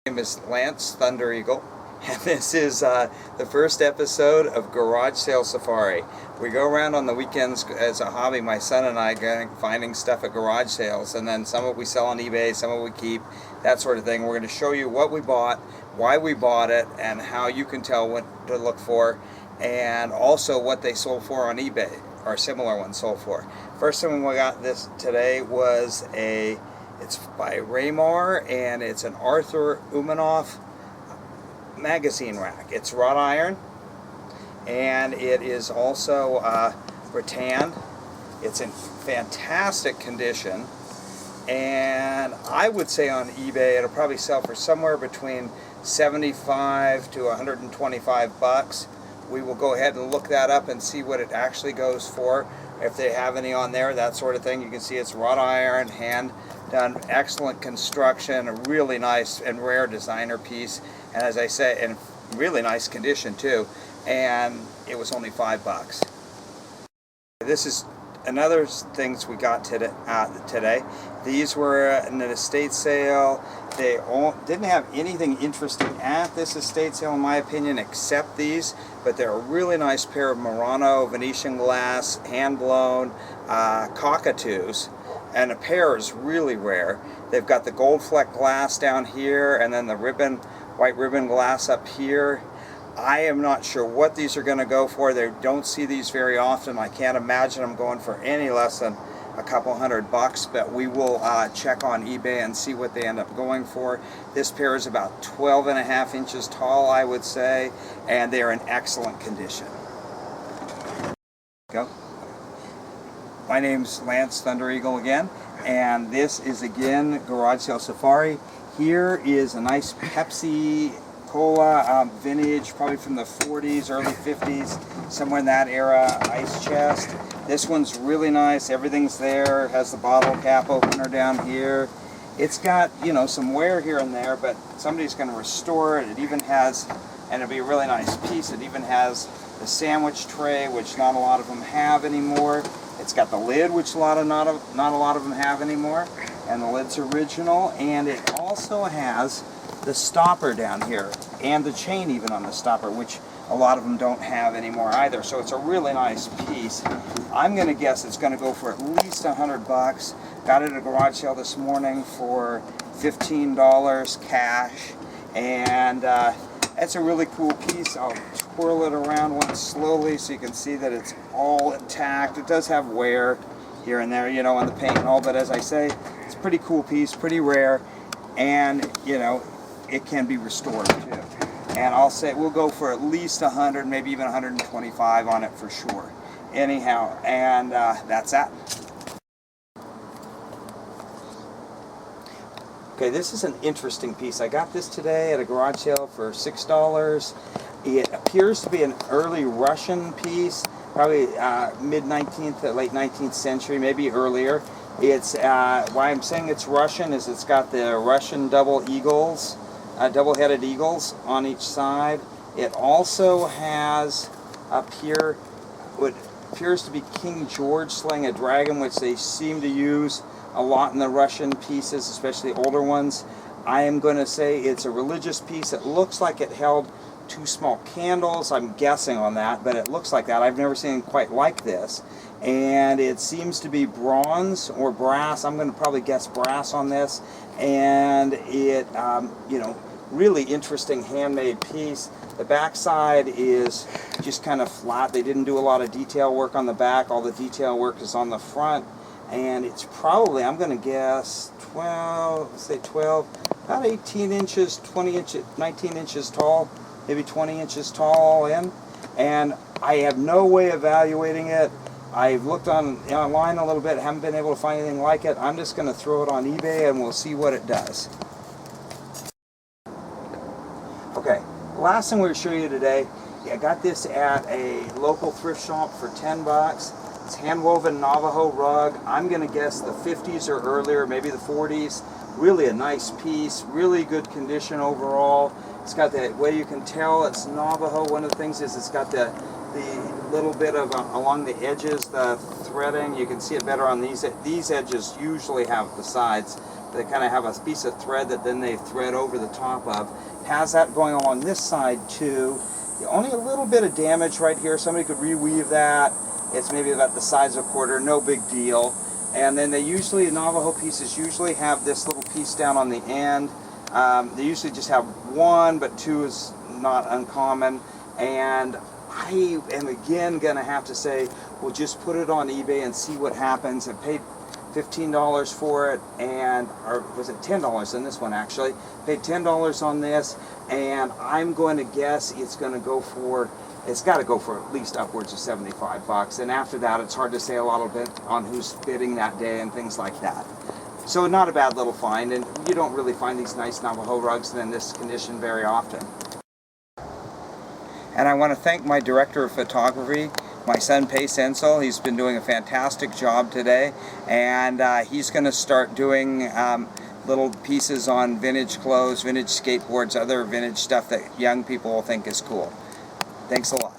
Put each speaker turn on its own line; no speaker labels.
My name is Lance Thunder Eagle, and this is the first episode of Garage Sale Safari. We go around on the weekends as a hobby, my son and I, going finding stuff at garage sales, and then some of it we sell on eBay, some of it we keep, that sort of thing. We're going to show you what we bought, why we bought it, and how you can tell what to look for, and also what they sold for on eBay, or similar ones sold for. First thing we got this today was it's by Raymar, and it's an Arthur Umanoff magazine rack. It's wrought iron, and it is also rattan. It's in fantastic condition, and I would say on eBay it'll probably sell for somewhere between 75 to 125 bucks. We will go ahead and look that up and see what it actually goes for, if they have any on there, that sort of thing. You can see it's wrought iron, hand done, excellent construction, a really nice and rare designer piece, and as I say, in really nice condition too, and it was only $5. This is another things we got today. These were in an estate sale. They didn't have anything interesting at this estate sale in my opinion except these, but they're a really nice pair of Murano Venetian glass hand blown cockatoos, and a pair is really rare. They've got the gold fleck glass down here and then the white ribbon glass up here. I am not sure what these are going to go for. They don't see these very often. I can't imagine them going for any less than a couple $100, but we will check on eBay and see what they end up going for. This pair is about 12.5 inches tall, I would say, and they are in excellent condition. Go. My name's Lance Thunder Eagle again, and this is again Garage Sale Safari. Here is a nice Pepsi Cola vintage, probably from the 40s, early 50s, somewhere in that era, ice chest. This one's really nice. Everything's there. Has the bottle cap opener down here. It's got, you know, some wear here and there, but somebody's going to restore it. It even has, and it'll be a really nice piece, it even has the sandwich tray, which not a lot of them have anymore. It's got the lid, which not a lot of them have anymore, and the lid's original, and it also has the stopper down here, and the chain even on the stopper, which a lot of them don't have anymore either. So it's a really nice piece. I'm going to guess it's going to go for at least $100. Got it at a garage sale this morning for $15 cash, and it's a really cool piece. I'll twirl it around once slowly so you can see that it's all intact. It does have wear here and there, you know, on the paint and all, but as I say, it's a pretty cool piece, pretty rare, and, you know, it can be restored too. And I'll say we'll go for at least 100, maybe even 125 on it for sure. Anyhow, and that's that. Okay, this is an interesting piece. I got this today at a garage sale for $6. It appears to be an early Russian piece, probably mid-19th, late 19th century, maybe earlier. It's why I'm saying it's Russian is it's got the Russian double-headed eagles on each side. It also has up here what appears to be King George slaying a dragon, which they seem to use a lot in the Russian pieces, especially older ones. I am going to say it's a religious piece. It looks like it held 2 small candles. I'm guessing on that, but it looks like that. I've never seen quite like this. And it seems to be bronze or brass. I'm going to probably guess brass on this. And it, you know, really interesting handmade piece. The back side is just kind of flat. They didn't do a lot of detail work on the back. All the detail work is on the front. And it's probably, I'm going to guess 12, let's say 12, about 18 inches, 20 inches, 19 inches tall, maybe 20 inches tall all in. And I have no way of evaluating it. I've looked online a little bit, haven't been able to find anything like it. I'm just going to throw it on eBay and we'll see what it does. Okay, the last thing we're going to show you today, I got this at a local thrift shop for $10. It's hand-woven Navajo rug. I'm going to guess the 50s or earlier, maybe the 40s. Really a nice piece, really good condition overall. It's got the way you can tell it's Navajo. One of the things is it's got the little bit of along the edges, the threading. You can see it better on these. These edges usually have the sides They kind of have a piece of thread that then they thread over the top of. Has that going along this side too. Only a little bit of damage right here. Somebody could reweave that. It's maybe about the size of a quarter, no big deal. And then they usually, Navajo pieces usually have this little piece down on the end. They usually just have one, but two is not uncommon. And I am again gonna have to say, we'll just put it on eBay and see what happens. I paid $15 for it, and or was it $10 in this one actually? Paid $10 on this, and I'm going to guess it's going to go for, it's got to go for at least upwards of 75 bucks. And after that, it's hard to say a little bit on who's bidding that day and things like that. So not a bad little find, and you don't really find these nice Navajo rugs in this condition very often. And I want to thank my director of photography, my son Pace Ensel. He's been doing a fantastic job today, and he's going to start doing little pieces on vintage clothes, vintage skateboards, other vintage stuff that young people will think is cool. Thanks a lot.